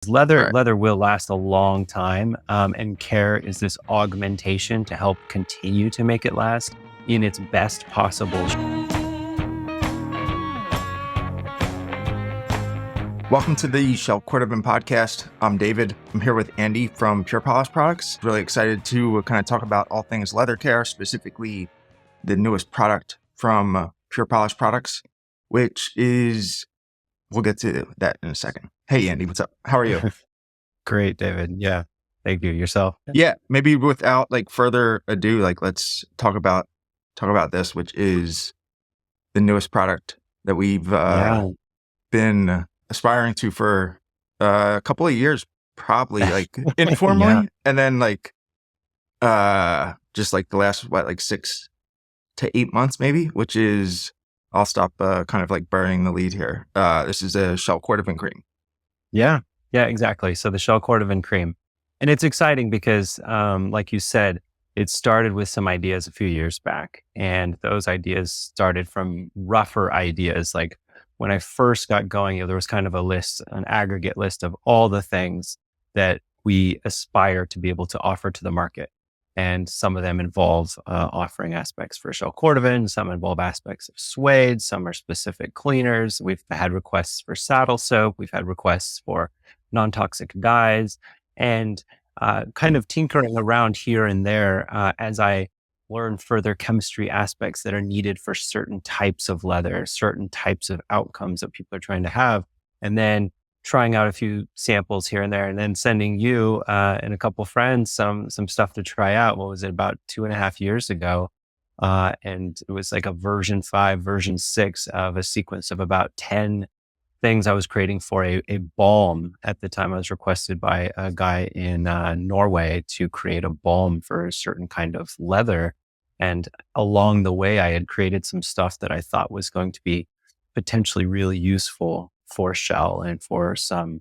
Leather Right. leather will last a long time, and care is this augmentation to help continue to make it last in its best possible. Welcome to the Shell Cordovan podcast. I'm David. I'm here with Andy from Pure Polish Products. Really excited to kind of talk about all things leather care, specifically the newest product from Pure Polish Products, which is, we'll get to that in a second. Hey, Andy, what's up? How are you? Great, David. Yeah. Thank you. Yourself? Yeah, maybe without further ado, let's talk about this, which is the newest product that we've Yeah. been aspiring to for a couple of years, probably Yeah. informally, and then just the last 6 to 8 months maybe, which is, I'll stop kind of burying the lead here. This is a Shell Cordovan cream. Yeah. Yeah, exactly. So the Shell Cordovan cream. And it's exciting because, like you said, it started with some ideas a few years back. And those ideas started from rougher ideas. Like when I first got going, there was kind of a list, an aggregate list of all the things that we aspire to be able to offer to the market. And some of them involve offering aspects for Shell Cordovan. Some involve aspects of suede. Some are specific cleaners. We've had requests for saddle soap. We've had requests for non-toxic dyes, and kind of tinkering around here and there as I learn further chemistry aspects that are needed for certain types of leather, certain types of outcomes that people are trying to have, and then trying out a few samples here and there, and then sending you and a couple friends some stuff to try out. What was it, about 2.5 years ago? And it was like a version 5, version 6 of a sequence of about 10 things I was creating for a balm. At the time, I was requested by a guy in Norway to create a balm for a certain kind of leather. And along the way, I had created some stuff that I thought was going to be potentially really useful for Shell and for some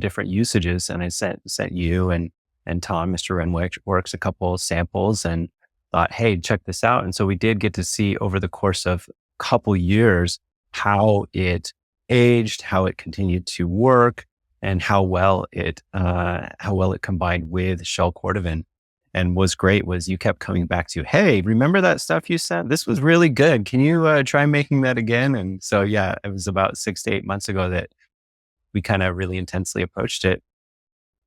different usages. And I sent you and Tom, Mr. Renwick, works a couple of samples and thought, hey, check this out. And so we did get to see over the course of a couple years how it aged, how it continued to work, and how well it combined with Shell Cordovan. And what's great was you kept coming back to, hey, remember that stuff you sent? This was really good. Can you try making that again? And so, yeah, it was about 6 to 8 months ago that we kind of really intensely approached it.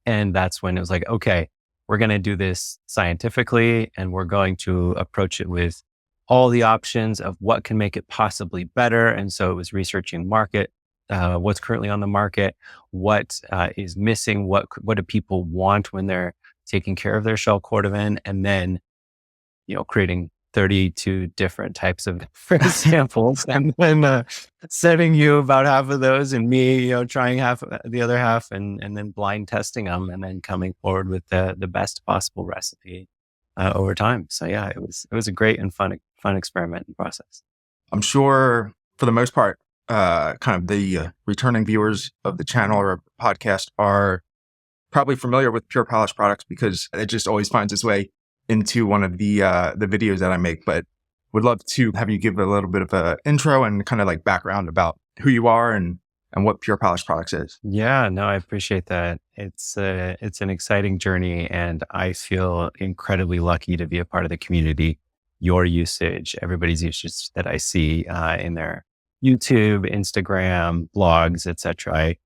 And that's when it was like, okay, we're going to do this scientifically, and we're going to approach it with all the options of what can make it possibly better. And so it was researching market, what's currently on the market, what is missing, what do people want when they're taking care of their Shell Cordovan, and then, creating 32 different types of samples, and then sending you about half of those, and me, trying the other half, and then blind testing them, and then coming forward with the best possible recipe over time. So yeah, it was a great and fun experiment and process. I'm sure for the most part, kind of the returning viewers of the channel or podcast are probably familiar with Pure Polish Products because it just always finds its way into one of the videos that I make. But would love to have you give a little bit of an intro and kind of background about who you are and what Pure Polish Products is. Yeah, no, I appreciate that. It's an exciting journey, and I feel incredibly lucky to be a part of the community. Your usage, everybody's usage that I see in their YouTube, Instagram, blogs, etc. I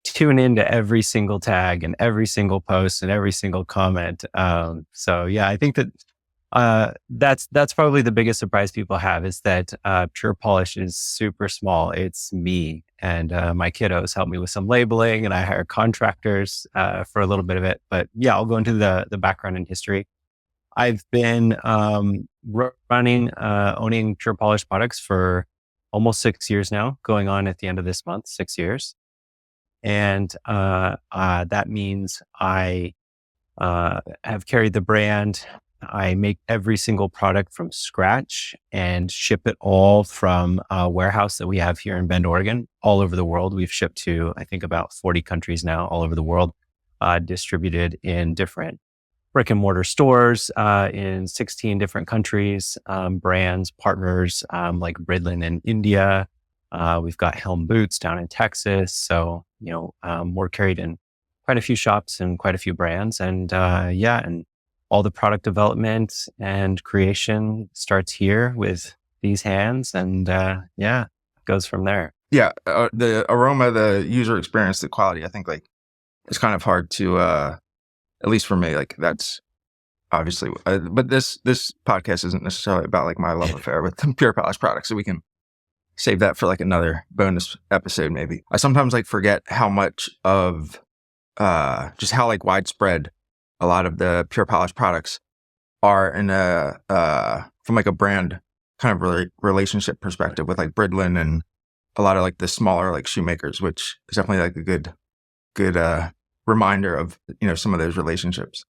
tune into every single tag and every single post and every single comment. So yeah, I think that that's probably the biggest surprise people have, is that Pure Polish is super small. It's me and my kiddos help me with some labeling, and I hire contractors for a little bit of it. But yeah, I'll go into the background and history. I've been owning Pure Polish Products for almost 6 years now, going on at the end of this month, 6 years. And that means I have carried the brand. I make every single product from scratch and ship it all from a warehouse that we have here in Bend, Oregon, all over the world. We've shipped to, I think, about 40 countries now, all over the world, distributed in different brick and mortar stores in 16 different countries, brands, partners like Bridlin in India, We've got Helm boots down in Texas. So, we're carried in quite a few shops and quite a few brands. And and all the product development and creation starts here with these hands. And goes from there. Yeah, the aroma, the user experience, the quality, I think like it's kind of hard to, at least for me, like that's obviously, but this podcast isn't necessarily about like my love affair with the Pure Polish products. So we can save that for like another bonus episode, maybe. I sometimes like forget how much of, just how like widespread a lot of the Pure Polish products are in from like a brand kind of relationship perspective with like Bridlin and a lot of like the smaller like shoemakers, which is definitely like a good reminder of, some of those relationships.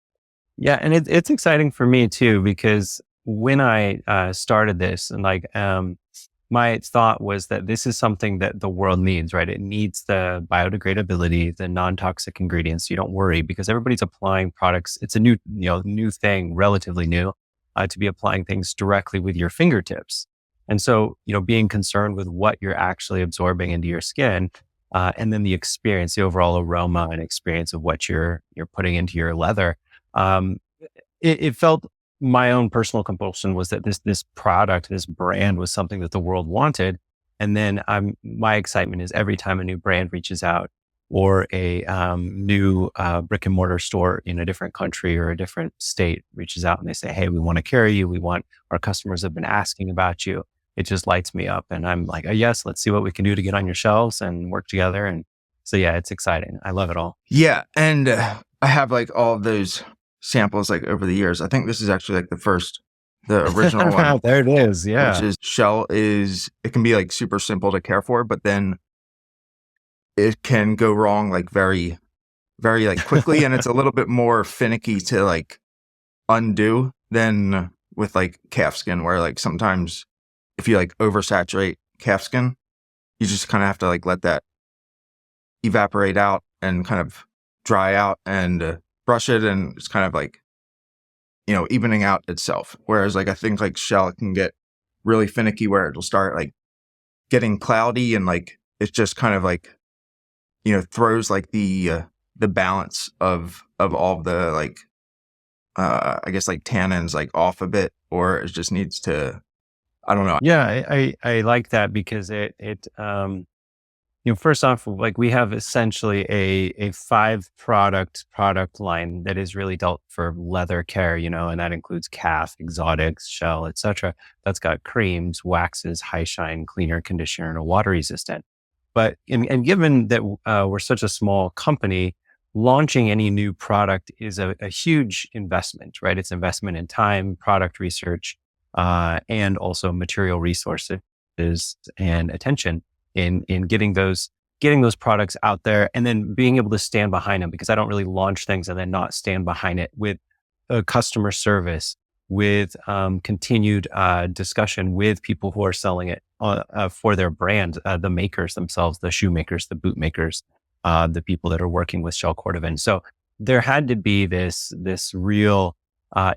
Yeah. And it's exciting for me too, because when I started this and my thought was that this is something that the world needs, right? It needs the biodegradability, the non-toxic ingredients. You don't worry because everybody's applying products. It's a new thing, relatively new, to be applying things directly with your fingertips. And so, being concerned with what you're actually absorbing into your skin, and then the experience, the overall aroma and experience of what you're putting into your leather. It felt my own personal compulsion was that this product, this brand was something that the world wanted. And then my excitement is every time a new brand reaches out or a new brick and mortar store in a different country or a different state reaches out and they say, hey, we want to carry you. Our customers have been asking about you. It just lights me up. And I'm like, oh, yes, let's see what we can do to get on your shelves and work together. And so, yeah, it's exciting. I love it all. Yeah. And I have like all of those samples like over the years. I think this is actually like the original one. There it is. Yeah. Which is shell it can be like super simple to care for, but then it can go wrong like very, very like quickly. And it's a little bit more finicky to like undo than with like calfskin, where like sometimes if you like oversaturate calfskin, you just kind of have to like let that evaporate out and kind of dry out and brush it, and it's kind of like, evening out itself. Whereas like I think like shell can get really finicky where it'll start like getting cloudy and like it's just kind of like, throws like the balance of all the like I guess like tannins like off a bit, or it just needs to, I don't know. Yeah, I like that because it first off, like we have essentially a 5-product line that is really dealt for leather care, and that includes calf, exotics, shell, etc. That's got creams, waxes, high shine, cleaner, conditioner, and a water resistant. But and given that we're such a small company, launching any new product is a huge investment, right? It's investment in time, product research, and also material resources and attention in getting those products out there and then being able to stand behind them, because I don't really launch things and then not stand behind it with customer service, with continued discussion with people who are selling it for their brand, the makers themselves, the shoemakers, the boot makers, the people that are working with Shell Cordovan. So there had to be this real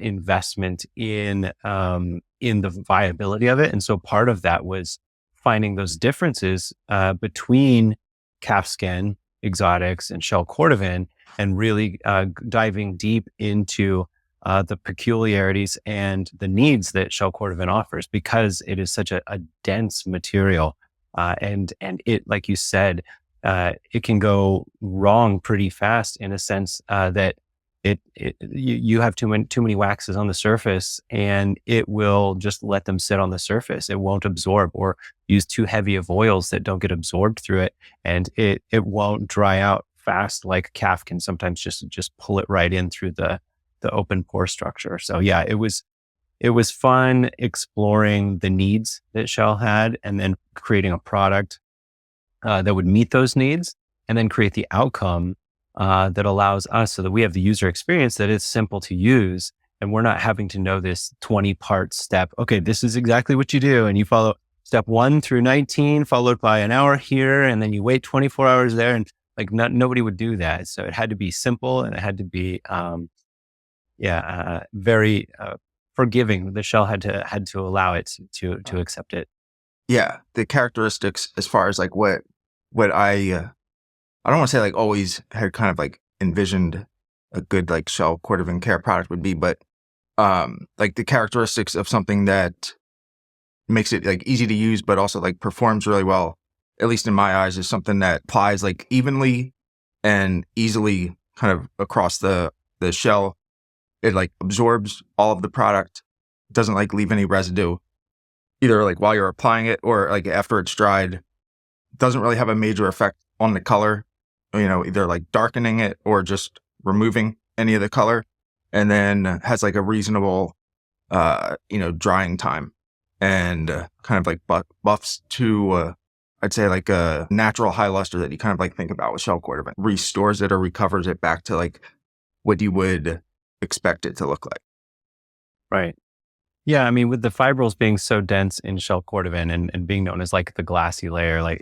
investment in the viability of it. And so part of that was finding those differences between calfskin, exotics, and Shell Cordovan, and really diving deep into the peculiarities and the needs that Shell Cordovan offers, because it is such a dense material. And it, like you said, it can go wrong pretty fast in a sense that you have too many waxes on the surface and it will just let them sit on the surface. It won't absorb, or use too heavy of oils that don't get absorbed through it. And it won't dry out fast like calf can sometimes just pull it right in through the open pore structure. So yeah, it was fun exploring the needs that Shell had and then creating a product that would meet those needs and then create the outcome that allows us, so that we have the user experience that is simple to use and we're not having to know this 20-part step. Okay, this is exactly what you do. And you follow step 1 through 19, followed by an hour here. And then you wait 24 hours there. And like nobody would do that. So it had to be simple and it had to be, very forgiving. The Shell had to allow it to accept it. yeah, the characteristics as far as like what I don't want to say like always had kind of like envisioned a good like shell Cordovan care product would be, but like the characteristics of something that makes it like easy to use, but also like performs really well, at least in my eyes, is something that applies like evenly and easily kind of across the shell. It like absorbs all of the product, doesn't like leave any residue, either like while you're applying it or like after it's dried. Doesn't really have a major effect on the color, either like darkening it or just removing any of the color, and then has like a reasonable, drying time, and kind of like buffs to, I'd say like a natural high luster that you kind of like think about with shell Cordovan, restores it or recovers it back to like what you would expect it to look like. Right. Yeah, I mean, with the fibrils being so dense in shell cordovan and being known as like the glassy layer,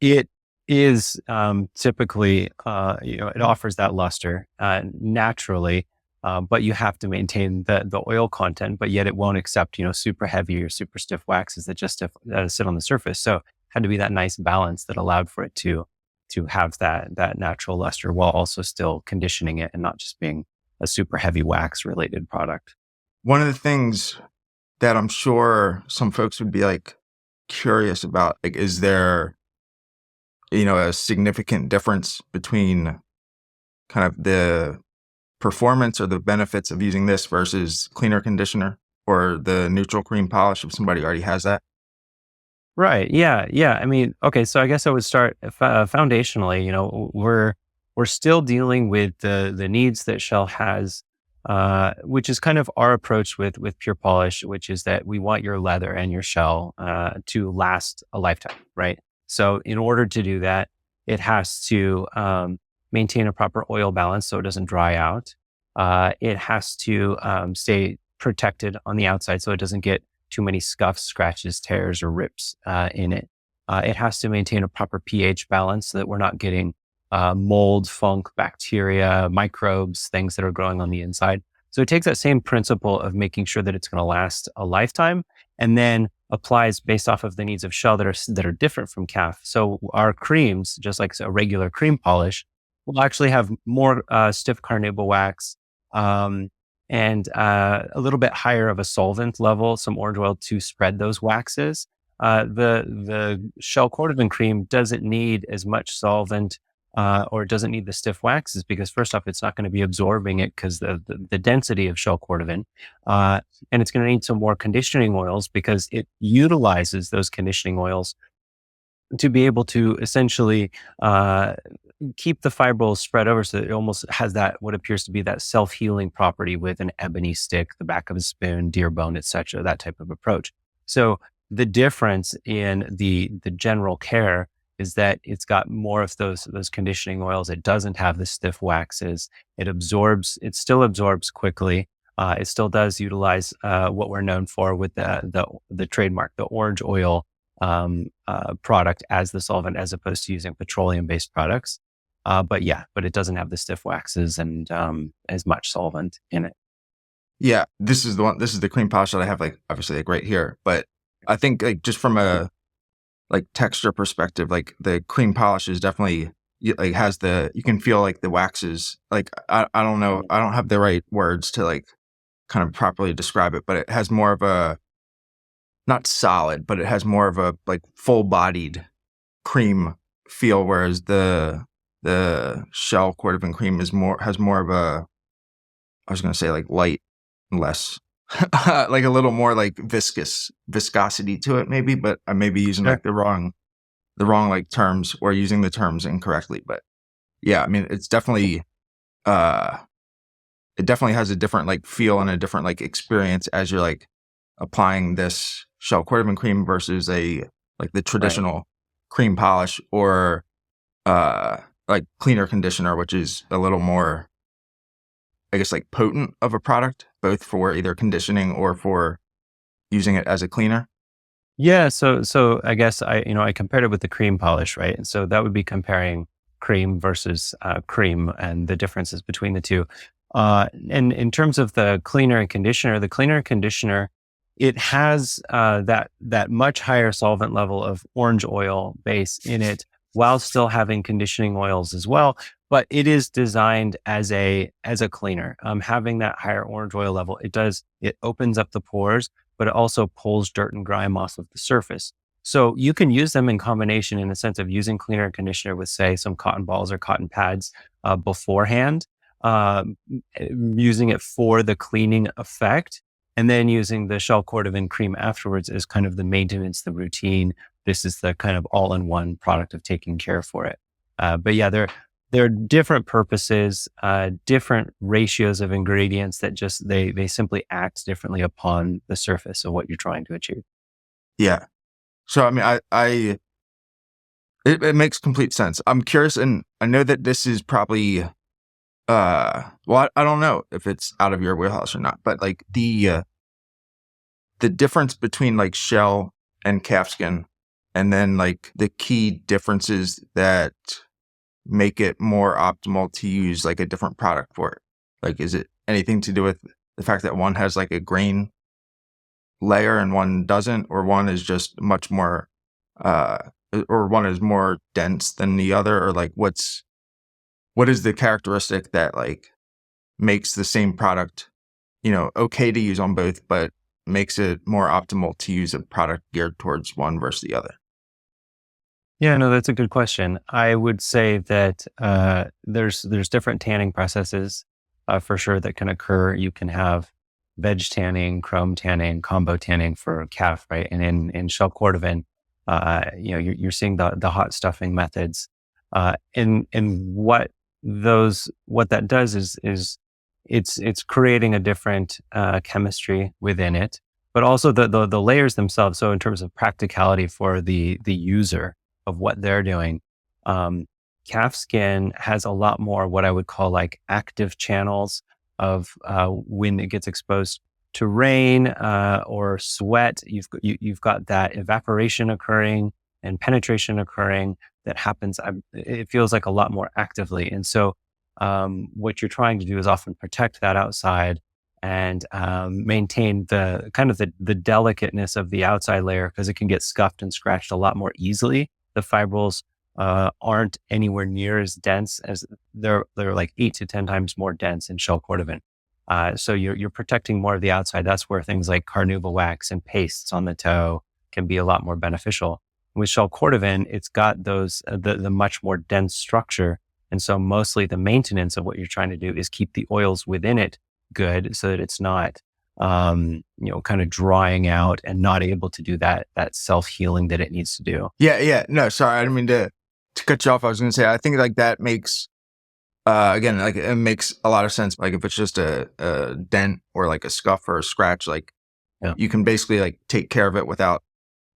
it is typically it offers that luster naturally, but you have to maintain the oil content, but yet it won't accept super heavy or super stiff waxes that just sit on the surface. So it had to be that nice balance that allowed for it to have that natural luster while also still conditioning it and not just being a super heavy wax related product. One of the things that I'm sure some folks would be like curious about, like, is there, a significant difference between kind of the performance or the benefits of using this versus cleaner conditioner or the neutral cream polish if somebody already has that? Right. Yeah. Yeah. I mean, okay. So I guess I would start foundationally. We're still dealing with the needs that Shell has, which is kind of our approach with pure polish, which is that we want your leather and your shell to last a lifetime, right? So in order to do that, it has to maintain a proper oil balance so it doesn't dry out. It has to stay protected on the outside so it doesn't get too many scuffs, scratches, tears, or rips in it. It has to maintain a proper pH balance so that we're not getting mold, funk, bacteria, microbes, things that are growing on the inside. So it takes that same principle of making sure that it's going to last a lifetime, and then applies based off of the needs of shell that are different from calf. So our creams, just like a regular cream polish, will actually have more stiff carnauba wax, and a little bit higher of a solvent level, some orange oil to spread those waxes. The shell cordovan cream doesn't need as much solvent, or it doesn't need the stiff waxes because first off, it's not going to be absorbing it because the density of shell cordovan, and it's going to need some more conditioning oils because it utilizes those conditioning oils to be able to essentially keep the fibrils spread over so that it almost has that what appears to be that self-healing property with an ebony stick, the back of a spoon, deer bone, etc., that type of approach. So the difference in the general care is that it's got more of those conditioning oils. It doesn't have the stiff waxes. It still absorbs quickly. It still does utilize what we're known for with the trademark, the orange oil product as the solvent, as opposed to using petroleum-based products. But it doesn't have the stiff waxes and as much solvent in it. Yeah, this is the one. This is the cream polish that I have, like obviously like right here. But I think like just from a like texture perspective, like the cream polish is definitely like has you can feel like the waxes. Like I don't know, I don't have the right words to like kind of properly describe it, but it has more of a, not solid, but it has more of a like full bodied cream feel, whereas the shell cordovan cream has more of a, I was going to say like light and less like a little more like viscosity to it maybe, but I may be using like the wrong like terms or using the terms incorrectly. But yeah, I mean, it's definitely it definitely has a different like feel and a different like experience as you're like applying this shell cordovan cream versus a like the traditional cream polish or like cleaner conditioner, which is a little more, I guess, like potent of a product, both for either conditioning or for using it as a cleaner. Yeah. So I guess I compared it with the cream polish, right? And so that would be comparing cream versus cream and the differences between the two. And in terms of the cleaner and conditioner it has that much higher solvent level of orange oil base in it, while still having conditioning oils as well. But it is designed as a cleaner. Having that higher orange oil level, it opens up the pores, but it also pulls dirt and grime off of the surface. So you can use them in combination in the sense of using cleaner and conditioner with, say, some cotton balls or cotton pads beforehand, using it for the cleaning effect, and then using the Shell Cordovan cream afterwards as kind of the maintenance, the routine. This is the kind of all-in-one product of taking care for it. But yeah, there are different purposes, different ratios of ingredients that just they simply act differently upon the surface of what you're trying to achieve. Yeah. So, I mean, it makes complete sense. I'm curious, and I know that this is probably, well, I don't know if it's out of your wheelhouse or not, but like the difference between like shell and calfskin, and then like the key differences that make it more optimal to use like a different product for it. Like, is it anything to do with the fact that one has like a grain layer and one doesn't, or one is just much more, or one is more dense than the other, or like what is the characteristic that like makes the same product, okay to use on both, but makes it more optimal to use a product geared towards one versus the other? Yeah, no, that's a good question. I would say that there's different tanning processes for sure that can occur. You can have veg tanning, chrome tanning, combo tanning for calf, right? And in Shell Cordovan, you're seeing the hot stuffing methods. And what that does is it's creating a different chemistry within it, but also the layers themselves. So in terms of practicality for the user of what they're doing, calf skin has a lot more what I would call like active channels of when it gets exposed to rain or sweat. You've got that evaporation occurring and penetration occurring that happens. It feels like a lot more actively, and so what you're trying to do is often protect that outside and maintain the kind of the delicateness of the outside layer, because it can get scuffed and scratched a lot more easily. The fibrils aren't anywhere near as dense as they're like 8 to 10 times more dense in Shell Cordovan. So you're protecting more of the outside. That's where things like carnauba wax and pastes on the toe can be a lot more beneficial. With Shell Cordovan, it's got those the much more dense structure, and so mostly the maintenance of what you're trying to do is keep the oils within it good, so that it's not kind of drying out and not able to do that self-healing that it needs to do. Yeah. No, sorry, I didn't mean to cut you off. I was going to say, I think like that makes, again, like it makes a lot of sense. Like if it's just a dent or like a scuff or a scratch, like you can basically like take care of it without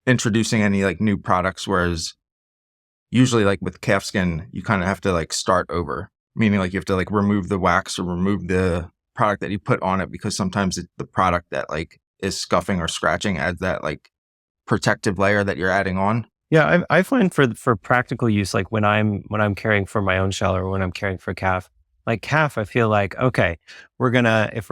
introducing any like new products. Whereas usually like with calfskin, you kind of have to like start over, meaning like you have to like remove the wax or remove the product that you put on it, because sometimes it's the product that like is scuffing or scratching adds that like protective layer that you're adding on. Yeah, I find for practical use, like when I'm caring for my own shell or when I'm caring for calf, like calf, I feel like, okay, if we're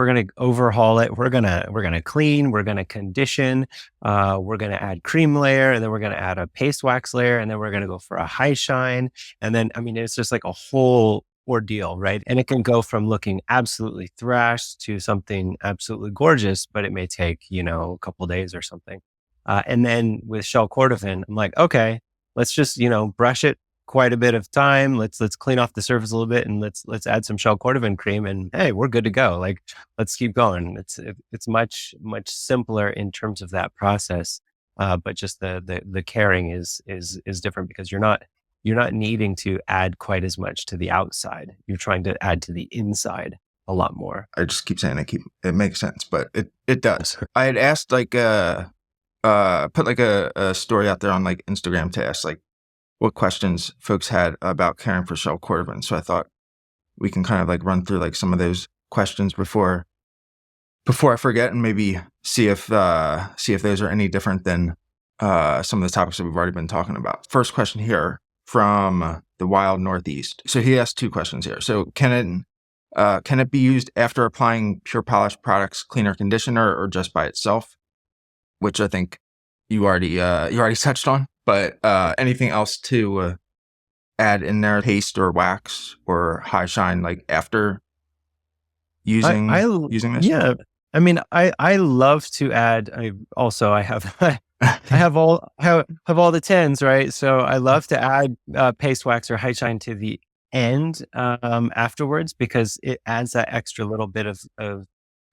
gonna overhaul it, we're gonna clean, we're gonna condition, we're gonna add cream layer, and then we're gonna add a paste wax layer, and then we're gonna go for a high shine, and then it's just like a whole ordeal, right? And it can go from looking absolutely thrashed to something absolutely gorgeous, but it may take a couple days or something. And then with Shell Cordovan, I'm like, okay, let's just brush it quite a bit of time. Let's clean off the surface a little bit, and let's add some Shell Cordovan cream, and hey, we're good to go. Like, let's keep going. It's much simpler in terms of that process, but just the caring is different, because you're not needing to add quite as much to the outside. You're trying to add to the inside a lot more. I just keep saying it makes sense, but it does. I had asked like put like a story out there on like Instagram to ask like what questions folks had about caring for Shell Cordovan. So I thought we can kind of like run through like some of those questions before I forget, and maybe see if those are any different than some of the topics that we've already been talking about. First question here from the wild Northeast. So he asked 2 questions here. So can it be used after applying Pure Polish products, cleaner conditioner, or just by itself? which I think you already touched on. But anything else to add in there, paste or wax or high shine, like after using this? Yeah. I mean, I love to add. I have have all the tens, right? So I love to add paste wax or high shine to the end afterwards, because it adds that extra little bit of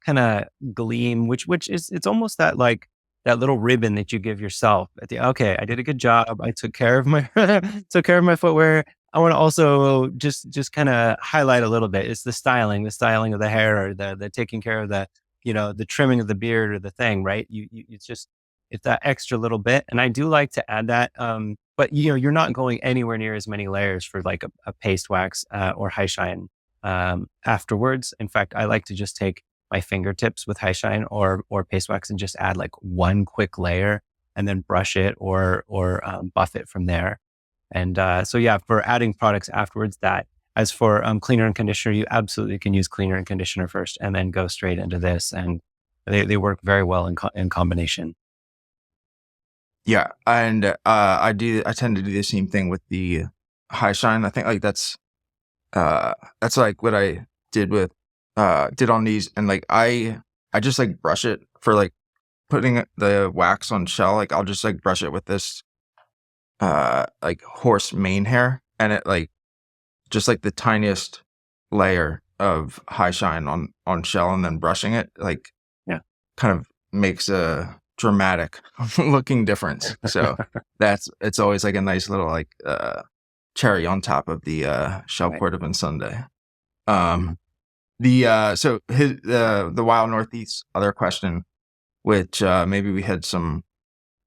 kind of gleam, which is, it's almost that, like, that little ribbon that you give yourself at the, okay, I did a good job. I took care of my took care of my footwear. I want to also just kind of highlight a little bit. It's the styling of the hair, or the taking care of the, the trimming of the beard or the thing, right? It's that extra little bit. And I do like to add that. But you're not going anywhere near as many layers for like a paste wax or high shine afterwards. In fact, I like to just take my fingertips with high shine or paste wax and just add like one quick layer and then brush it or buff it from there. And so yeah, for adding products afterwards, that. As for cleaner and conditioner, you absolutely can use cleaner and conditioner first and then go straight into this. And they work very well in combination. Yeah. And I tend to do the same thing with the high shine. I think like that's like what I did on these. And like, I just like brush it for like putting the wax on shell. Like I'll just like brush it with this like horse mane hair, and it like just like the tiniest layer of high shine on shell, and then brushing it, like, yeah, kind of makes a dramatic looking difference. So it's always like a nice little like cherry on top of the shell Cordovan sundae. The Wild Northeast other question, which maybe we had some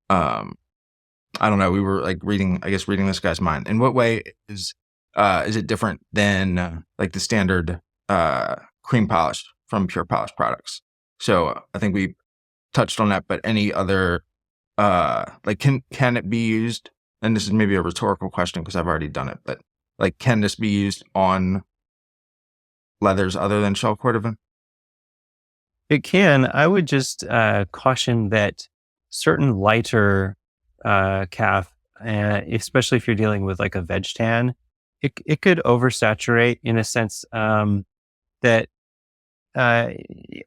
I don't know, we were like reading this guy's mind. In what way is it different than like the standard cream polish from Pure Polish products? So I think we touched on that, but any other like can it be used? And this is maybe a rhetorical question because I've already done it, but like, can this be used on leathers other than shell Cordovan? It can. I would just caution that certain lighter calf, especially if you're dealing with like a veg tan, it could oversaturate in a sense that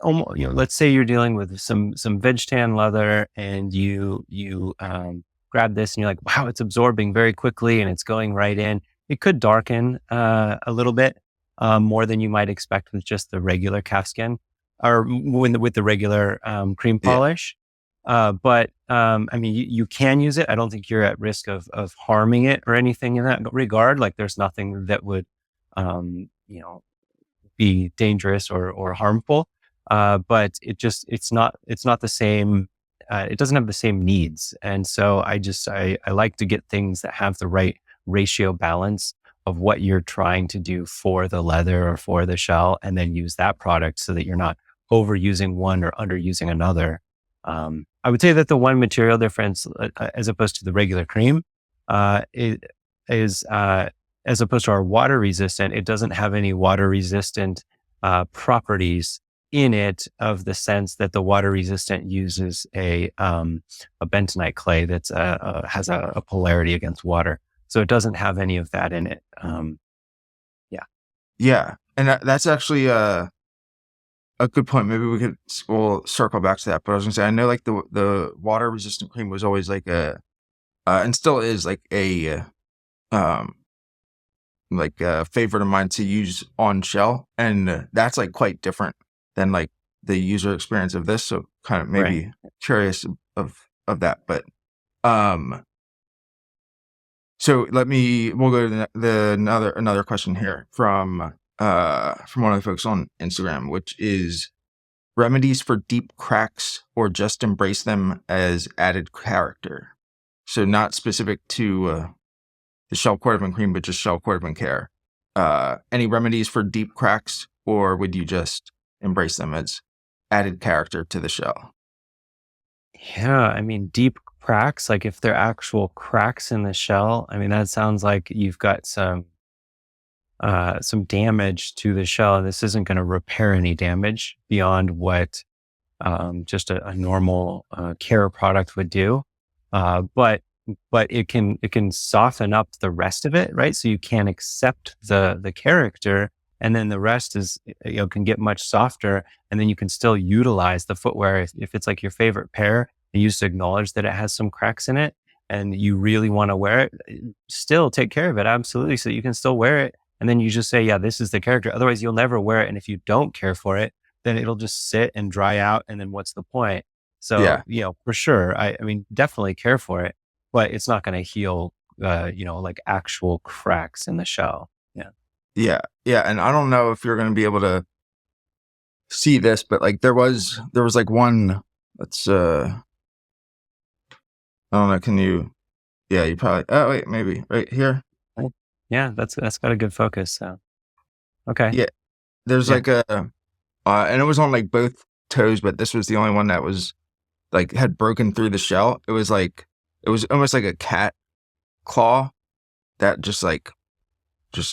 almost, let's say you're dealing with some veg tan leather, and you grab this and you're like, wow, it's absorbing very quickly and it's going right in. It could darken a little bit more than you might expect with just the regular calfskin, or with the regular cream polish. But I mean, you can use it. I don't think you're at risk of harming it or anything in that regard. Like, there's nothing that would, be dangerous or harmful. But it's not the same. It doesn't have the same needs. And so I like to get things that have the right ratio balance of what you're trying to do for the leather or for the shell, and then use that product so that you're not overusing one or underusing another. I would say that the one material difference, as opposed to the regular cream, is as opposed to our water resistant, it doesn't have any water resistant properties in it, of the sense that the water resistant uses a bentonite clay that's has a polarity against water, so it doesn't have any of that in it. Yeah, and that's actually a good point. Maybe we'll circle back to that. But I was gonna say, I know like the water resistant cream was always like and still is like a favorite of mine to use on shell, and that's like quite different than like the user experience of this. So kind of maybe curious of that, but so we'll go to another question here from one of the folks on Instagram, which is remedies for deep cracks, or just embrace them as added character. So not specific to the shell Cordovan cream, but just shell Cordovan care. Any remedies for deep cracks, or would you just embrace them as added character to the shell? Yeah, I mean, deep cracks, like if they're actual cracks in the shell, I mean, that sounds like you've got some damage to the shell, and this isn't going to repair any damage beyond what just a normal care product would do. But it can soften up the rest of it, right? So you can accept the character, and then the rest is, can get much softer, and then you can still utilize the footwear if it's like your favorite pair, and you just acknowledge that it has some cracks in it, and you really want to wear it. Still take care of it, absolutely, so you can still wear it, and then you just say, yeah, this is the character. Otherwise, you'll never wear it, and if you don't care for it, then it'll just sit and dry out, and then what's the point? So, Yeah. for sure, I mean, definitely care for it, but it's not going to heal, like actual cracks in the shell. Yeah. Yeah. Yeah. And I don't know if you're going to be able to see this, but like there was like one, let's, I don't know. Can you, yeah, you probably, oh, wait, maybe right here. Right. Yeah. That's got a good focus. So, okay. Yeah. There's Yeah. like and it was on like both toes, but this was the only one that was like had broken through the shell. It was almost like a cat claw that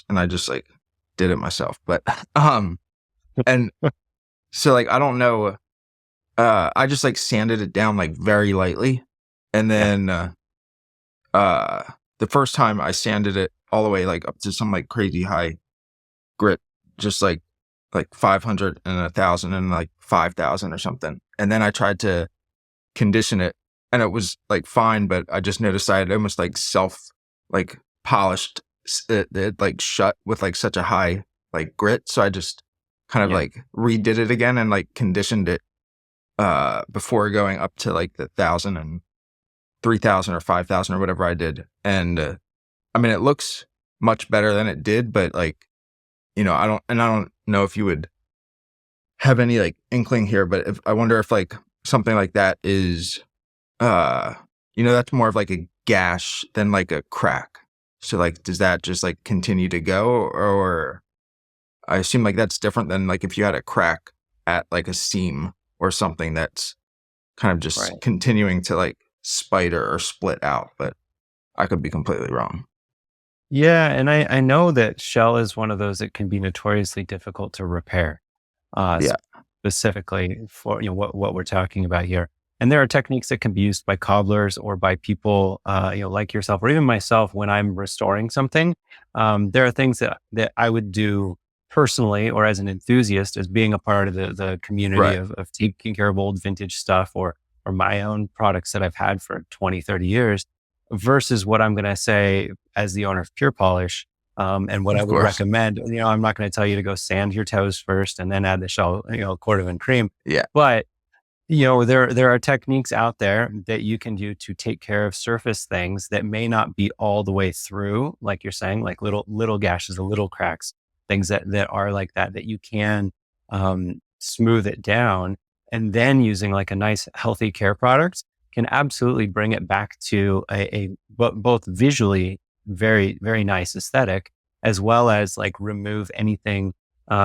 and I just like did it myself. But, and so like, I don't know, I just like sanded it down like very lightly. And Yeah. then, the first time I sanded it all the way like up to some like crazy high grit, just like 500 and 1,000 and like 5,000 or something. And then I tried to condition it, and it was like fine, but I just noticed I had almost like like polished it like shut with like such a high like grit. So I just kind of Yeah. like redid it again and like conditioned it before going up to like the 1,000 and 3,000 or 5,000 or whatever I did. And I mean, it looks much better than it did, but like, I don't know if you would have any like inkling here, but if I wonder if like something like that is, that's more of like a gash than like a crack. So like, does that just like continue to go, or I assume like that's different than like if you had a crack at like a seam or something that's kind of just Right. continuing to like spider or split out, but I could be completely wrong. Yeah. And I know that shell is one of those that can be notoriously difficult to repair, uh, Yeah. specifically for, what we're talking about here. And there are techniques that can be used by cobblers or by people, like yourself or even myself when I'm restoring something. There are things that I would do personally or as an enthusiast, as being a part of the community Right. of taking care of old vintage stuff, or my own products that I've had for 20, 30 years, versus what I'm going to say as the owner of Pure Polish. And what I Of would course. recommend, I'm not going to tell you to go sand your toes first and then add the shell, Cordovan cream. Yeah. But there are techniques out there that you can do to take care of surface things that may not be all the way through, like you're saying, like little gashes, the little cracks, things that are like that you can smooth it down, and then using like a nice healthy care product can absolutely bring it back to both visually very, very nice aesthetic, as well as like remove anything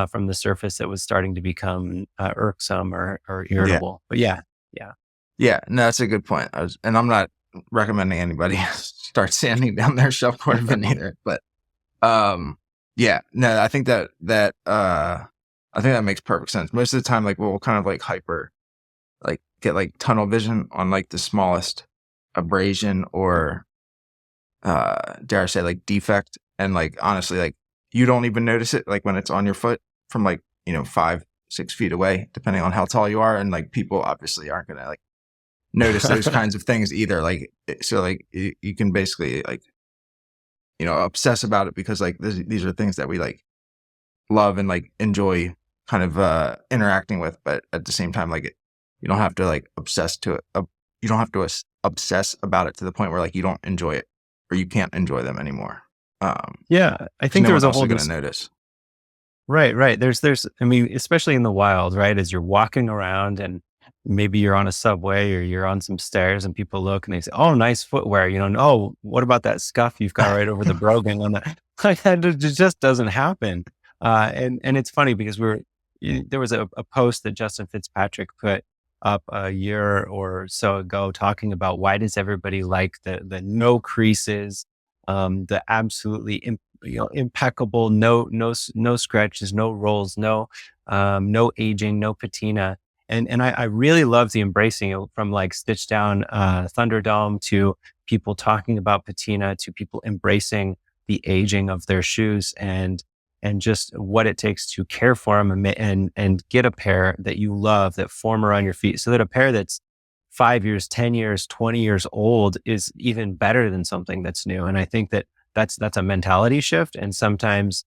from the surface that was starting to become irksome or Yeah. irritable. But yeah, yeah, Yeah. No, that's a good point. And I'm not recommending anybody start sanding down their shelf cordovan either, but, yeah, no, I think that makes perfect sense. Most of the time, like we'll kind of like like get like tunnel vision on like the smallest abrasion or, dare I say like defect. And like, honestly, like you don't even notice it like when it's on your foot from like, 5, 6 feet away, depending on how tall you are. And like people obviously aren't going to like notice those kinds of things either. Like, so like you can basically like, obsess about it because like these are things that we like love and like enjoy kind of interacting with, but at the same time, like you don't have to like you don't have to obsess about it to the point where like you don't enjoy it or you can't enjoy them anymore. yeah. I 'Cause think no there was one's a also whole going to notice. right, right. I mean, especially in the wild, right? As you're walking around and maybe you're on a subway or you're on some stairs and people look and they say, "Oh, nice footwear." Oh, what about that scuff you've got right over the brogan on that? Like that just doesn't happen. And it's funny because there was a post that Justin Fitzpatrick put up a year or so ago talking about why does everybody like the no creases, the absolutely impeccable, no scratches, no rolls, no aging, no patina. And I really love the embracing it, from like stitched down Thunderdome to people talking about patina to people embracing the aging of their shoes and just what it takes to care for them and get a pair that you love that form around your feet, so that a pair that's 5 years, 10 years, 20 years old is even better than something that's new. And I think that that's a mentality shift. And sometimes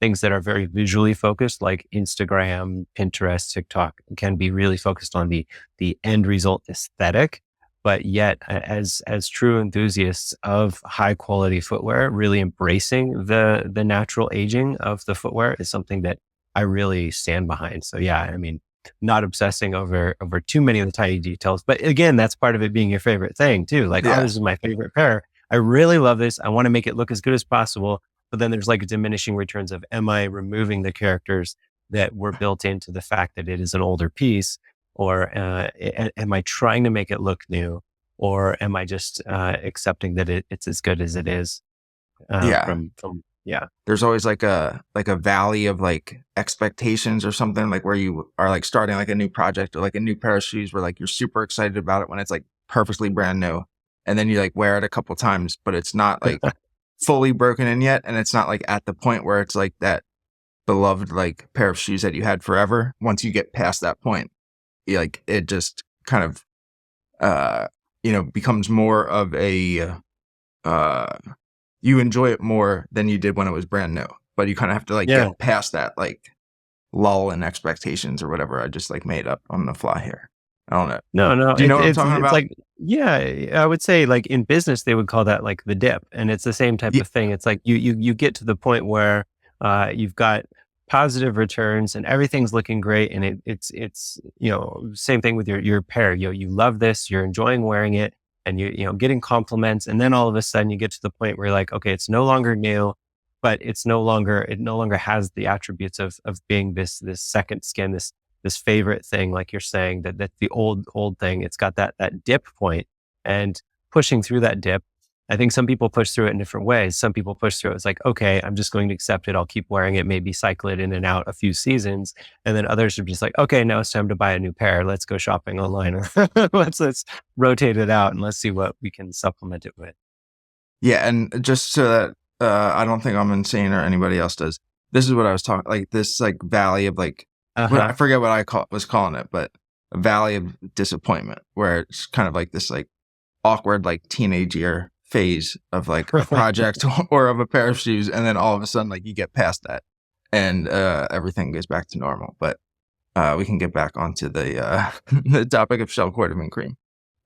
things that are very visually focused, like Instagram, Pinterest, TikTok, can be really focused on the end result aesthetic. But yet, as true enthusiasts of high quality footwear, really embracing the natural aging of the footwear is something that I really stand behind. So yeah, I mean, not obsessing over too many of the tiny details. But again, that's part of it being your favorite thing too. Like, oh, Yeah. this is my favorite pair. I really love this. I want to make it look as good as possible. But then there's like diminishing returns of, am I removing the characters that were built into the fact that it is an older piece? Or am I trying to make it look new? Or am I just accepting that it's as good as it is? Yeah. Yeah. There's always like a valley of like expectations or something, like where you are like starting like a new project or like a new pair of shoes where like you're super excited about it when it's like perfectly brand new. And then you like wear it a couple times, but it's not like fully broken in yet. And it's not like at the point where it's like that beloved like pair of shoes that you had forever. Once you get past that point, like it just kind of, becomes more of a, you enjoy it more than you did when it was brand new, but you kind of have to like Yeah. get past that like lull in expectations or whatever I just like made up on the fly here. I don't know. No. Do you know what I'm talking it's about? like, yeah, I would say like in business, they would call that like the dip. And it's the same type Ye- of thing. It's like you get to the point where you've got positive returns and everything's looking great. And it's same thing with your pair. You love this, you're enjoying wearing it, and getting compliments. And then all of a sudden you get to the point where you're like, okay, it's no longer new, but it no longer has the attributes of being this second skin, this favorite thing, like you're saying, that the old thing. It's got that dip point, and pushing through that dip. I think some people push through it in different ways. Some people push through it. It's like, okay, I'm just going to accept it. I'll keep wearing it, maybe cycle it in and out a few seasons. And then others are just like, okay, now it's time to buy a new pair. Let's go shopping online. let's rotate it out and let's see what we can supplement it with. Yeah. And just so that I don't think I'm insane or anybody else does, this is what I was talking, like this like valley of like, I forget what I was calling it, but a valley of disappointment, where it's kind of like this like awkward like teenage year phase of like a project or of a pair of shoes, and then all of a sudden like you get past that and everything goes back to normal. But we can get back onto the the topic of shell Cordovan cream.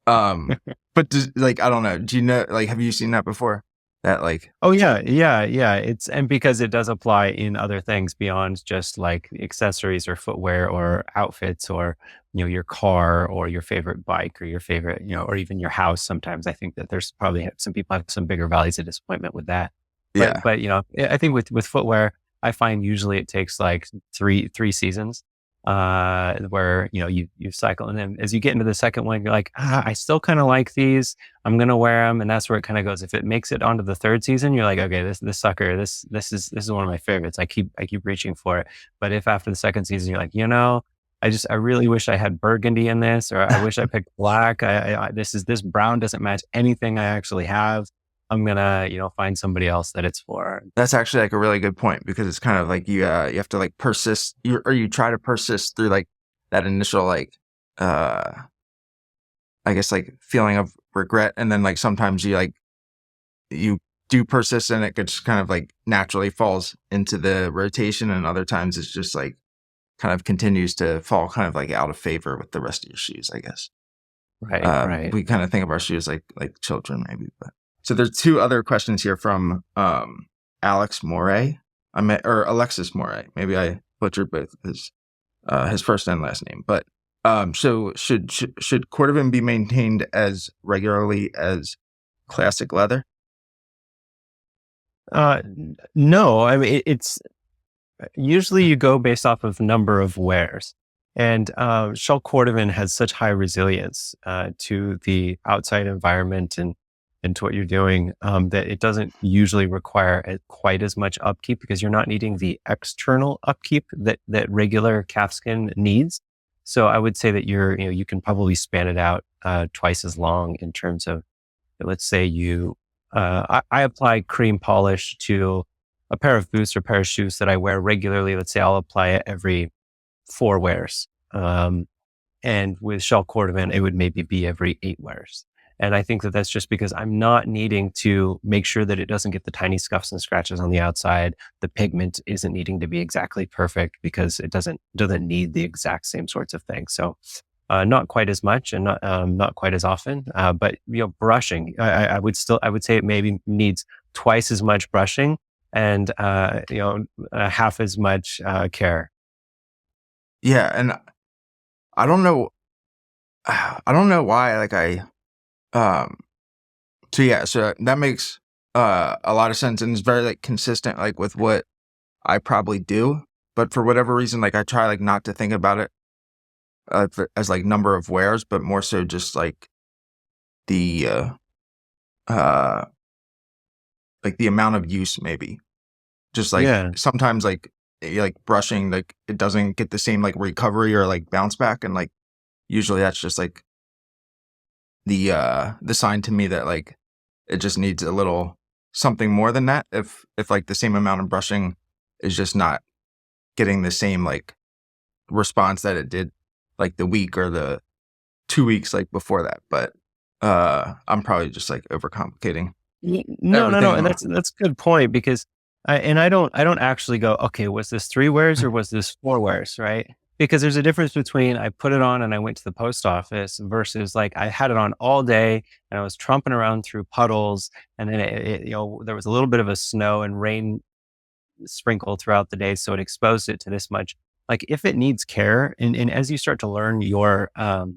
But like I don't know, do you know, like have you seen that before? That like, oh yeah. It's, and because it does apply in other things beyond just like accessories or footwear or outfits or your car or your favorite bike or your favorite or even your house. Sometimes I think that there's probably some people have some bigger valleys of disappointment with that. yeah, But I think with footwear, I find usually it takes like three seasons where you cycle, and then as you get into the second one, you're like, I still kind of like these. I'm gonna wear them, and that's where it kind of goes. If it makes it onto the third season, you're like, okay, this sucker, this is one of my favorites. I keep reaching for it. But if after the second season, you're like, I really wish I had burgundy in this, or I wish I picked black. This brown doesn't match anything I actually have. I'm gonna, find somebody else that it's for. that's actually like a really good point, because it's kind of like you have to like persist, you try to persist through like that initial like I guess like feeling of regret, and then like sometimes you do persist and it just kind of like naturally falls into the rotation, and other times it's just like kind of continues to fall kind of like out of favor with the rest of your shoes, I guess. Right. We kind of think of our shoes like children maybe. But so there's two other questions here from Alex Moray, or Alexis Moray. Maybe I butchered both his first and last name. But so should Cordovan be maintained as regularly as classic leather? No, I mean, it's usually you go based off of number of wears, and shell Cordovan has such high resilience to the outside environment and to what you're doing that it doesn't usually require quite as much upkeep, because you're not needing the external upkeep that regular calfskin needs. So I would say that you can probably span it out twice as long in terms of, let's say I apply cream polish to a pair of boots or pair of shoes that I wear regularly. Let's say I'll apply it every 4 wears. And with Shell Cordovan, it would maybe be every 8 wears. And I think that that's just because I'm not needing to make sure that it doesn't get the tiny scuffs and scratches on the outside. The pigment isn't needing to be exactly perfect because it doesn't need the exact same sorts of things. So not quite as much and not quite as often. But brushing, I would say it maybe needs twice as much brushing and half as much care. Yeah, and I don't know. I don't know why. So that makes a lot of sense, and it's very like consistent, like with what I probably do. But for whatever reason, like I try like not to think about it as like number of wears, but more so just like the like the amount of use, maybe. Just like Yeah. sometimes like brushing, like it doesn't get the same like recovery or like bounce back, and like usually that's just like the sign to me that like it just needs a little something more than that. If like the same amount of brushing is just not getting the same like response that it did like the week or the 2 weeks like before that. But I'm probably just like overcomplicating No, no, no, and everything. that's a good point because I don't actually go, okay, was this 3 wears or was this 4 wears, right? Because there's a difference between I put it on and I went to the post office versus like I had it on all day and I was trumping around through puddles, and then there was a little bit of a snow and rain sprinkle throughout the day, so it exposed it to this much. Like if it needs care, and as you start to learn your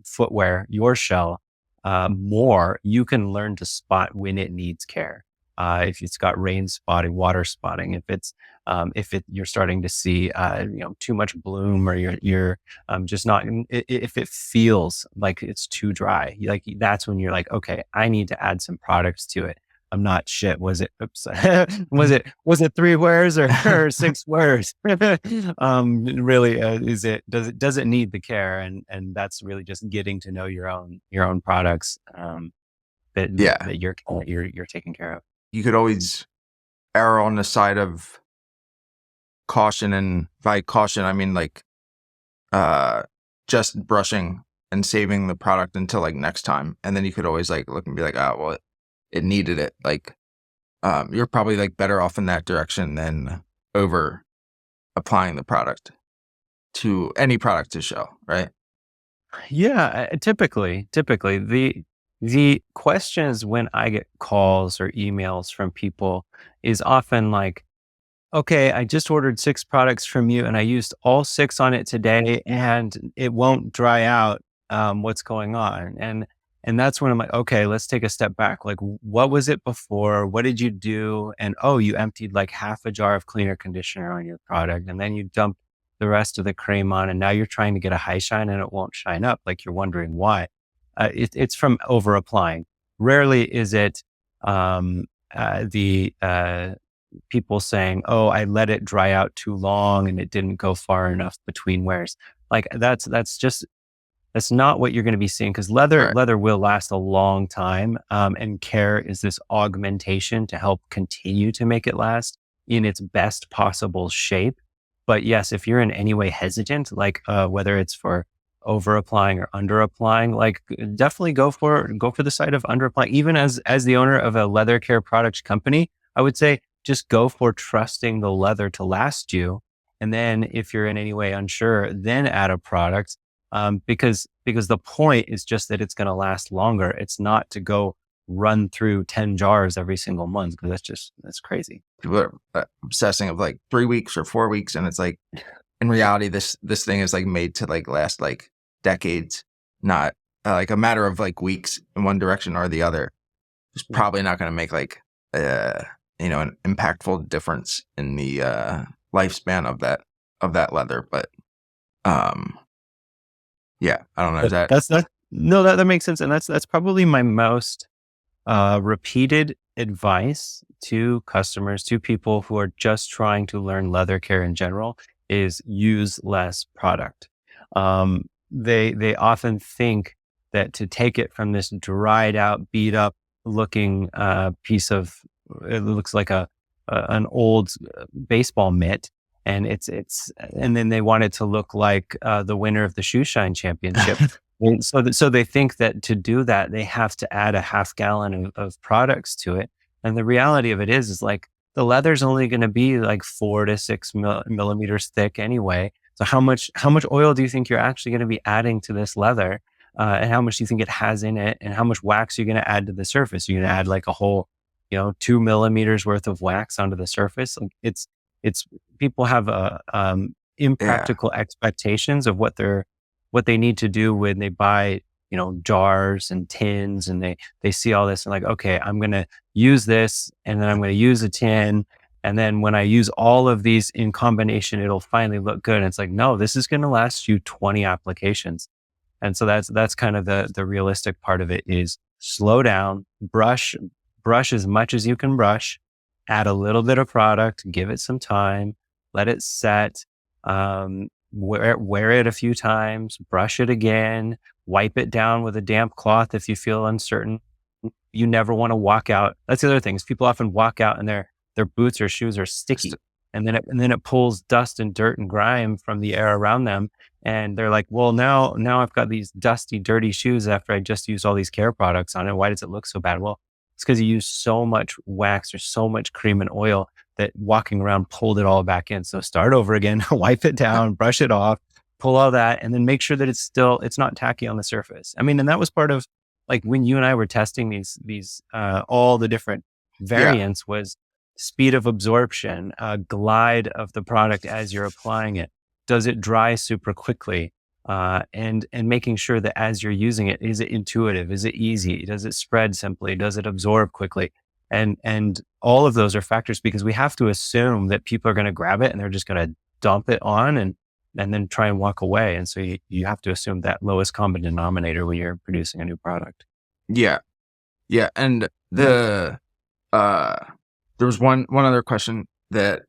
footwear, your shell more, you can learn to spot when it needs care. If it's got rain spotting, water spotting, if you're starting to see too much bloom, or you're just not, if it feels like it's too dry, like that's when you're like, okay, I need to add some products to it. I'm not shit. Was it, oops, was it 3 wears or 6 wears? Really, does it need the care? And that's really just getting to know your own products, that, Yeah, that you're taking care of. you could always err on the side of caution, and by caution I mean like uh just brushing and saving the product until like next time, and then you could always like look and be like, oh well, it needed it. Like you're probably like better off in that direction than over applying the product to any product to show, right? Yeah, typically the questions when I get calls or emails from people is often like, okay, I just ordered 6 products from you and I used all 6 on it today and it won't dry out. What's going on? And that's when I'm like, okay, let's take a step back. Like, what was it before? What did you do? And oh, you emptied like half a jar of cleaner conditioner on your product, and then you dumped the rest of the cream on, and now you're trying to get a high shine and it won't shine up. Like you're wondering why. It's from over applying. Rarely is it the people saying, "Oh, I let it dry out too long and it didn't go far enough between wears." Like that's not what you're going to be seeing, because leather Right. leather will last a long time, and care is this augmentation to help continue to make it last in its best possible shape. But yes, if you're in any way hesitant, like whether it's for over applying or under applying, like definitely go for the side of under applying. Even as the owner of a leather care product company, I would say just go for trusting the leather to last you. And then if you're in any way unsure, then add a product, because the point is just that it's going to last longer. It's not to go run through 10 jars every single month, because that's crazy. People are obsessing of like 3 weeks or 4 weeks, and it's like in reality this thing is like made to like last like decades, not like a matter of like weeks in one direction or the other. It's Yeah. probably not going to make like uh an impactful difference in the lifespan of that leather. But um yeah, I don't know, is But that that's that. No, that makes sense, and that's probably my most repeated advice to customers, to people who are just trying to learn leather care in general, is use less product. they often think that to take it from this dried out, beat up looking piece of, it looks like an old baseball mitt, and and then they want it to look like the winner of the shoe shine championship. And so they think that to do that, they have to add a half gallon of products to it. And the reality of it is like the leather's only going to be like 4 to 6 millimeters thick anyway. So how much oil do you think you're actually going to be adding to this leather? And how much do you think it has in it? And how much wax are you going to add to the surface? You're going to add like a whole, 2 millimeters worth of wax onto the surface. Like it's people have impractical expectations of what they need to do when they buy, jars and tins, and they see all this and like, okay, I'm going to use this, and then I'm going to use a tin. And then when I use all of these in combination, it'll finally look good. And it's like, no, this is going to last you 20 applications. And so that's kind of the realistic part of it is slow down, brush as much as you can brush, add a little bit of product, give it some time, let it set, wear it a few times, brush it again, wipe it down with a damp cloth if you feel uncertain. You never want to walk out. That's the other thing is people often walk out and their boots or shoes are sticky. And then it pulls dust and dirt and grime from the air around them. And they're like, well, now I've got these dusty, dirty shoes after I just used all these care products on it. Why does it look so bad? Well, it's because you use so much wax or so much cream and oil that walking around pulled it all back in. So start over again, wipe it down, brush it off, pull all that, and then make sure that it's not tacky on the surface. I mean, and that was part of like when you and I were testing these all the different variants was speed of absorption, glide of the product as you're applying it. Does it dry super quickly? And making sure that as you're using it, is it intuitive? Is it easy? Does it spread simply? Does it absorb quickly? And all of those are factors because we have to assume that people are going to grab it and they're just going to dump it on and then try and walk away. And so you have to assume that lowest common denominator when you're producing a new product. Yeah. Yeah. And there was one other question that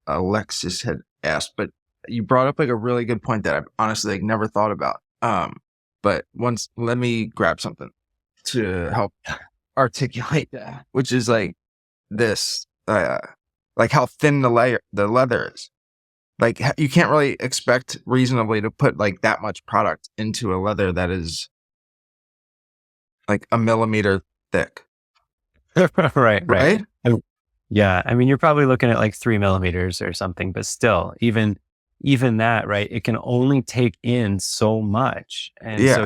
Alexis had asked, but you brought up like a really good point that I've honestly like never thought about. But let me grab something to help articulate that, which is like this, like how thin the leather is. Like you can't really expect reasonably to put like that much product into a leather that is like a millimeter thick. Right. Yeah. I mean, you're probably looking at like 3 millimeters or something, but still, even that, right? It can only take in so much. And so,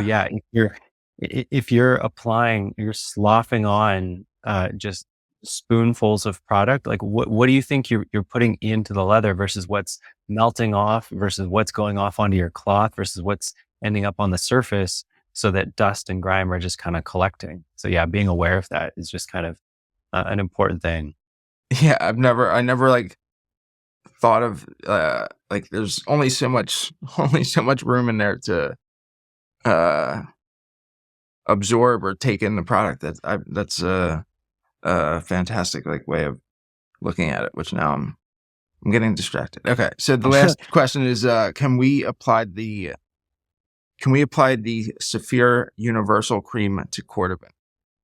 if you're applying, you're sloughing on, just spoonfuls of product, like what do you think you're putting into the leather versus what's melting off versus what's going off onto your cloth versus what's ending up on the surface so that dust and grime are just kind of collecting. So yeah, being aware of that is just kind of an important thing. Yeah. I never like thought of like there's only so much room in there to absorb or take in the product. That's a fantastic like way of looking at it, which now I'm getting distracted. Okay, so the last question is can we apply the Saphir Universal Cream to Cordovan?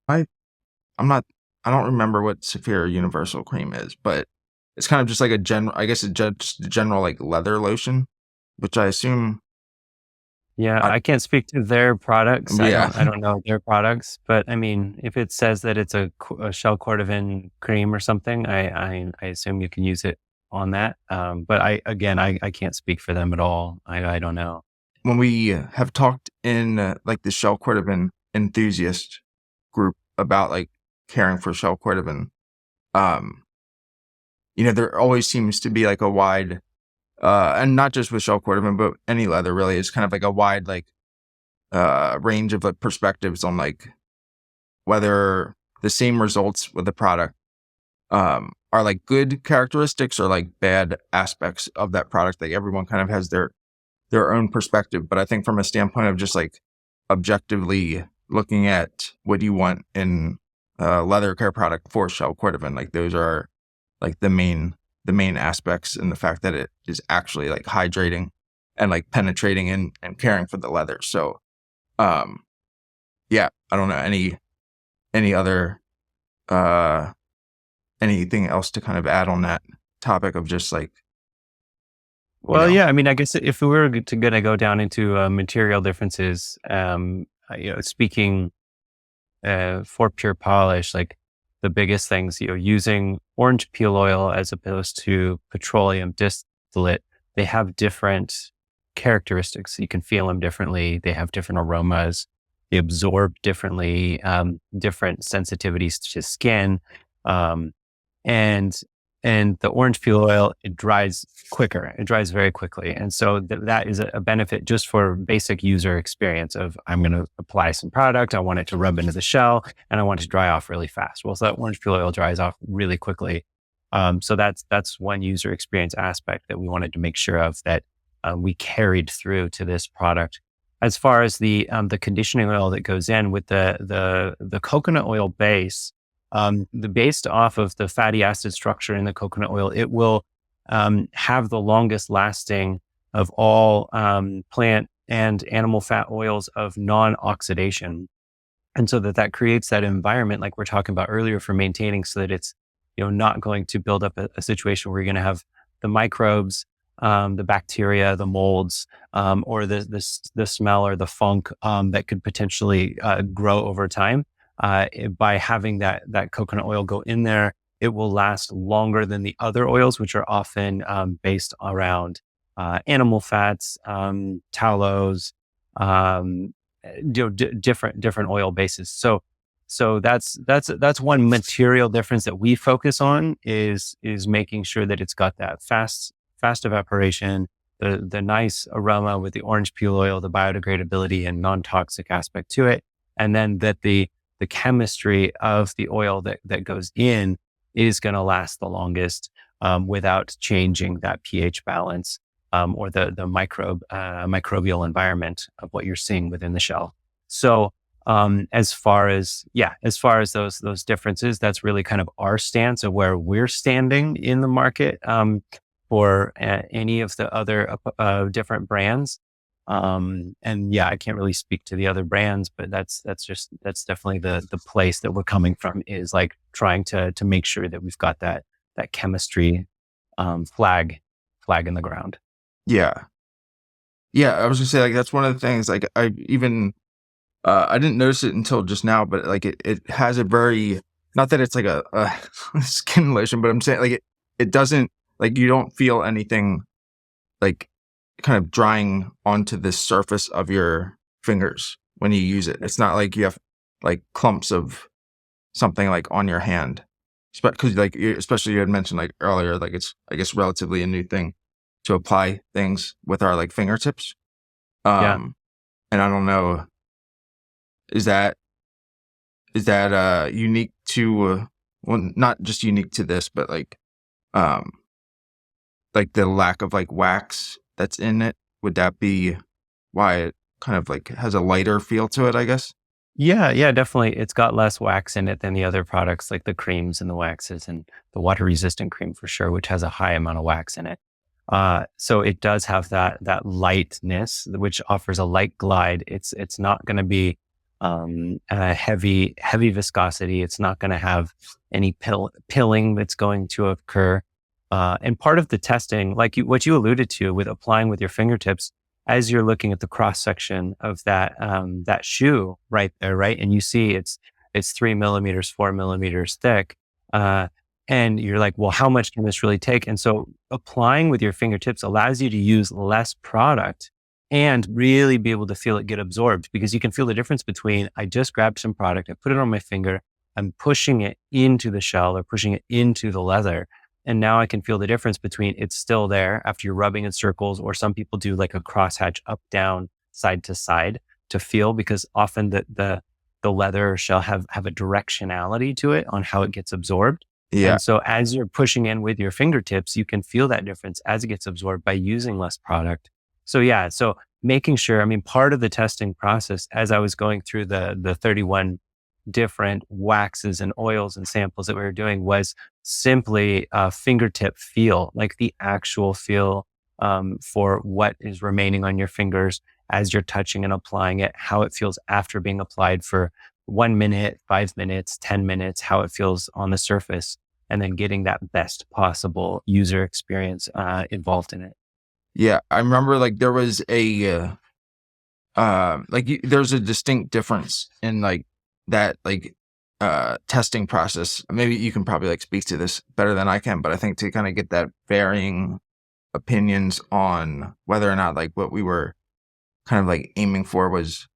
I don't remember what Saphir Universal Cream is, but it's kind of just like just a general like leather lotion, which I assume. Yeah, I can't speak to their products. Yeah. I don't know their products, but I mean, if it says that it's a shell cordovan cream or something, I assume you can use it on that. But I can't speak for them at all. I don't know. When we have talked in like the shell cordovan enthusiast group about like caring for shell cordovan, there always seems to be like a wide, and not just with shell cordovan, but any leather really is kind of like a wide like range of like perspectives on like whether the same results with the product are like good characteristics or like bad aspects of that product. Like everyone kind of has their own perspective, but I think from a standpoint of just like objectively looking at what you want in a leather care product for shell cordovan, like those are like the main aspects, and the fact that it is actually like hydrating and like penetrating in and caring for the leather. So, yeah, I don't know any other anything else to kind of add on that topic of just like, Well, yeah, I mean, I guess if we were to gonna go down into material differences, speaking for pure polish, like the biggest things, using orange peel oil as opposed to petroleum distillate, they have different characteristics. You can feel them differently. They have different aromas. They absorb differently, different sensitivities to skin. Um, and and the orange peel oil, it dries quicker. It dries very quickly. And so that is a benefit just for basic user experience of, I'm going to apply some product. I want it to rub into the shell and I want it to dry off really fast. Well, so that orange peel oil dries off really quickly. So that's one user experience aspect that we wanted to make sure of, that we carried through to this product. As far as the conditioning oil that goes in with the coconut oil base, based off of the fatty acid structure in the coconut oil, it will have the longest lasting of all plant and animal fat oils of non-oxidation. And so that creates that environment like we're talking about earlier for maintaining, so that it's not going to build up a situation where you're going to have the microbes, the bacteria, the molds, or the smell or the funk that could potentially grow over time. By having that coconut oil go in there, it will last longer than the other oils, which are often based around animal fats, tallows, different oil bases. So that's one material difference that we focus on, is making sure that it's got that fast evaporation, the nice aroma with the orange peel oil, the biodegradability and non-toxic aspect to it, and then that the chemistry of the oil that goes in is going to last the longest without changing that pH balance or the microbial environment of what you're seeing within the shell. So as far as those differences, that's really kind of our stance of where we're standing in the market for any of the other different brands. And yeah, I can't really speak to the other brands, but that's definitely the place that we're coming from, is like trying to make sure that we've got that chemistry flag in the ground. Yeah. I was gonna say, like, that's one of the things, like, I didn't notice it until just now, but like it has a very, not that it's like a skin lotion, but I'm saying like it doesn't, like, you don't feel anything like kind of drying onto the surface of your fingers when you use it. It's not like you have like clumps of something like on your hand, because like especially you had mentioned like earlier, like it's, I guess, relatively a new thing to apply things with our like fingertips. Yeah. And I don't know, is that unique to well, not just unique to this, but like the lack of like wax that's in it, would that be why it kind of like has a lighter feel to it, I guess? Yeah, definitely. It's got less wax in it than the other products, like the creams and the waxes, and the water resistant cream for sure, which has a high amount of wax in it. So it does have that lightness, which offers a light glide. It's not going to be a heavy viscosity. It's not going to have any pilling that's going to occur. And part of the testing, like what you alluded to with applying with your fingertips, as you're looking at the cross section of that shoe right there, right, and you see it's 3 millimeters, 4 millimeters thick, and you're like, well, how much can this really take? And so applying with your fingertips allows you to use less product and really be able to feel it get absorbed, because you can feel the difference between, I just grabbed some product, I put it on my finger, I'm pushing it into the shell or pushing it into the leather. And now I can feel the difference between it's still there after you're rubbing in circles, or some people do like a crosshatch up, down, side to side to feel, because often the leather shell have a directionality to it on how it gets absorbed. Yeah. And so as you're pushing in with your fingertips, you can feel that difference as it gets absorbed by using less product. So yeah, so making sure, I mean, part of the testing process, as I was going through the 31 different waxes and oils and samples that we were doing, was simply a fingertip feel, like the actual feel for what is remaining on your fingers as you're touching and applying it, how it feels after being applied for 1 minute, 5 minutes, 10 minutes, how it feels on the surface, and then getting that best possible user experience involved in it. Yeah, I remember like there was there's a distinct difference in like that testing process. Maybe you can probably like speak to this better than I can, but I think to kind of get that varying opinions on whether or not like what we were kind of like aiming for was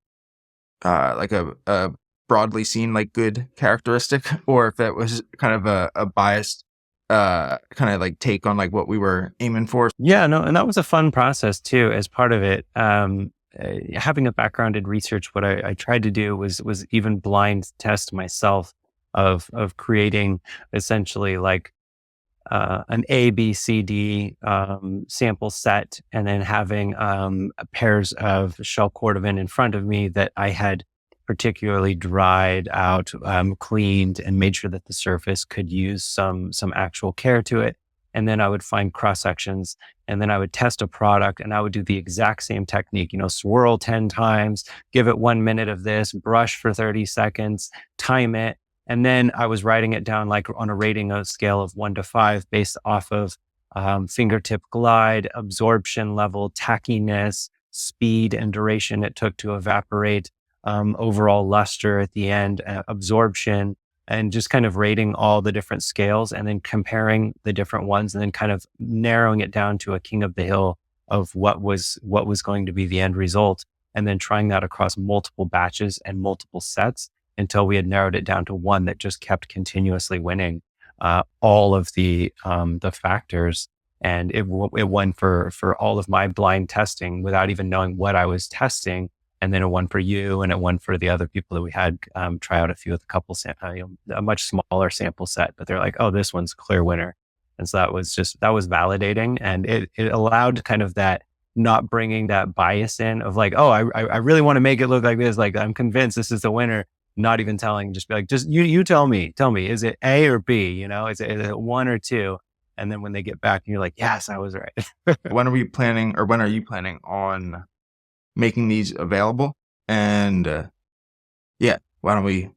like a broadly seen like good characteristic, or if it was kind of a biased kind of like take on like what we were aiming for. Yeah, no, and that was a fun process too. As part of it, having a background in research, what I tried to do was even blind test myself of creating essentially like an A, B, C, D sample set, and then having pairs of shell Cordovan in front of me that I had particularly dried out, cleaned, and made sure that the surface could use some actual care to it. And then I would find cross sections, and then I would test a product, and I would do the exact same technique. Swirl 10 times, give it 1 minute of this, brush for 30 seconds, time it. And then I was writing it down like on a rating scale of 1 to 5 based off of fingertip glide, absorption level, tackiness, speed and duration it took to evaporate, overall luster at the end, absorption, and just kind of rating all the different scales and then comparing the different ones and then kind of narrowing it down to a king of the hill of what was going to be the end result. And then trying that across multiple batches and multiple sets until we had narrowed it down to one that just kept continuously winning all of the factors. And it won for all of my blind testing without even knowing what I was testing. And then it won for you, and it won for the other people that we had try out a much smaller sample set. But they're like, oh, this one's a clear winner. And so that was validating. And it allowed kind of that not bringing that bias in of like, oh, I really want to make it look like this. Like, I'm convinced this is the winner. Not even telling, just be like, just you tell me, is it A or B? Is it 1 or 2? And then when they get back, you're like, yes, I was right. When are you planning on making these available? And why don't we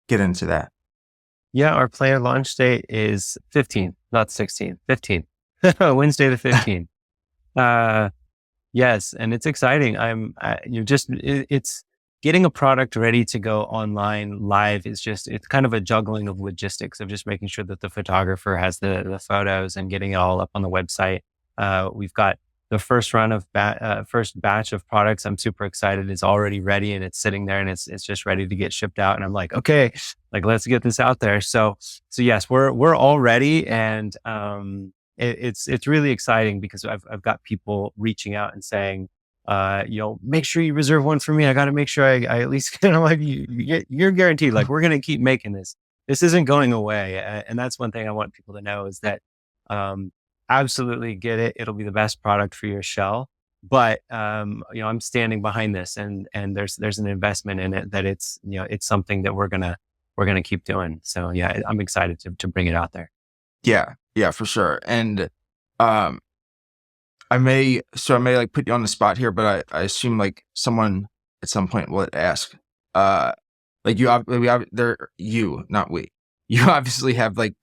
get into that? Yeah, our planned launch date is 15th, not 16th, 15th, Wednesday the 15th. Yes, and it's exciting. It's getting a product ready to go online live it's kind of a juggling of logistics of just making sure that the photographer has the photos and getting it all up on the website. We've got the first run of first batch of products. I'm super excited. It's already ready and it's sitting there and it's just ready to get shipped out. And I'm like, okay, like let's get this out there. So yes, we're all ready, and it's really exciting because I've got people reaching out and saying, make sure you reserve one for me. I got to make sure I at least kind of like you're guaranteed. Like, we're going to keep making this. This isn't going away. And that's one thing I want people to know is that, absolutely get it. It'll be the best product for your shell, but, I'm standing behind this and there's an investment in it that it's something that we're going to keep doing. So yeah, I'm excited to bring it out there. Yeah, for sure. And, I may like put you on the spot here, but I assume like someone at some point will ask, like you not we, you obviously have like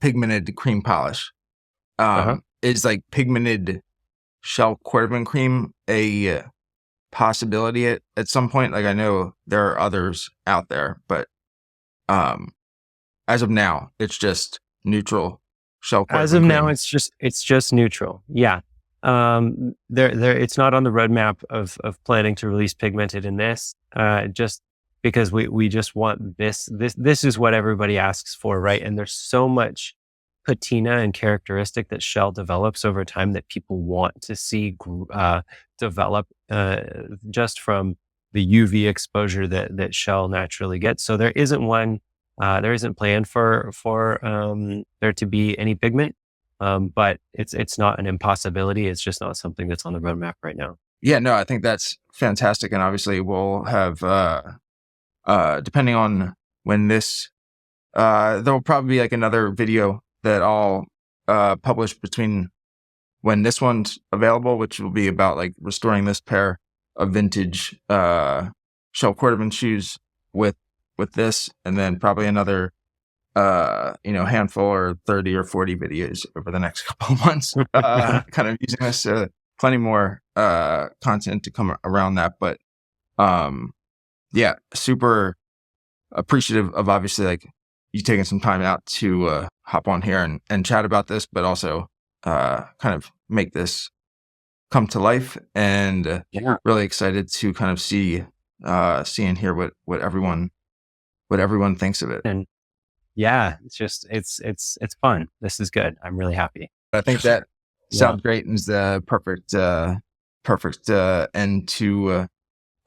pigmented cream polish. Is like pigmented shell Cordovan cream a possibility at some point? Like, I know there are others out there, but as of now, it's just neutral shell Cordovan As of cream. now, it's just neutral. Yeah. It's not on the roadmap of planning to release pigmented in this, just because we just want this is what everybody asks for, right? And there's so much patina and characteristic that shell develops over time that people want to see develop just from the UV exposure that shell naturally gets. So there isn't planned for there to be any pigment. But it's not an impossibility. It's just not something that's on the roadmap right now. Yeah, no, I think that's fantastic. And obviously we'll have, depending on when this, there'll probably be like another video that I'll publish between when this one's available, which will be about like restoring this pair of vintage shell Cordovan shoes with this, and then probably another handful or 30 or 40 videos over the next couple of months, kind of using this. Plenty more content to come around that, but yeah, super appreciative of obviously like you taking some time out to hop on here and chat about this, but also kind of make this come to life, and really excited to kind of see and hear what everyone thinks of it. And yeah, it's fun. This is good. I'm really happy. I think that sounds great, and is the perfect end to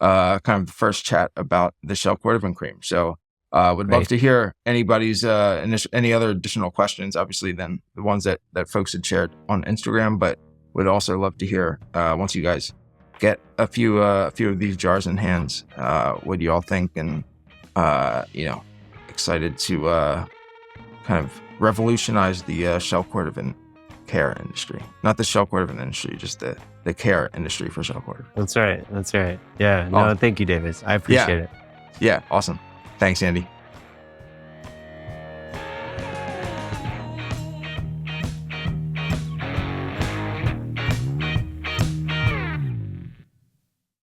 kind of the first chat about the shell Cordovan cream. So would love to hear anybody's any other additional questions, obviously, than the ones that folks had shared on Instagram, but would also love to hear once you guys get a few of these jars in hands, what do you all think? And excited to kind of revolutionize the shell Cordovan care industry. Not the shell Cordovan industry, just the care industry for shell Cordovan. That's right. Yeah. No, thank you, Davis. I appreciate it. Yeah. Awesome. Thanks, Andy.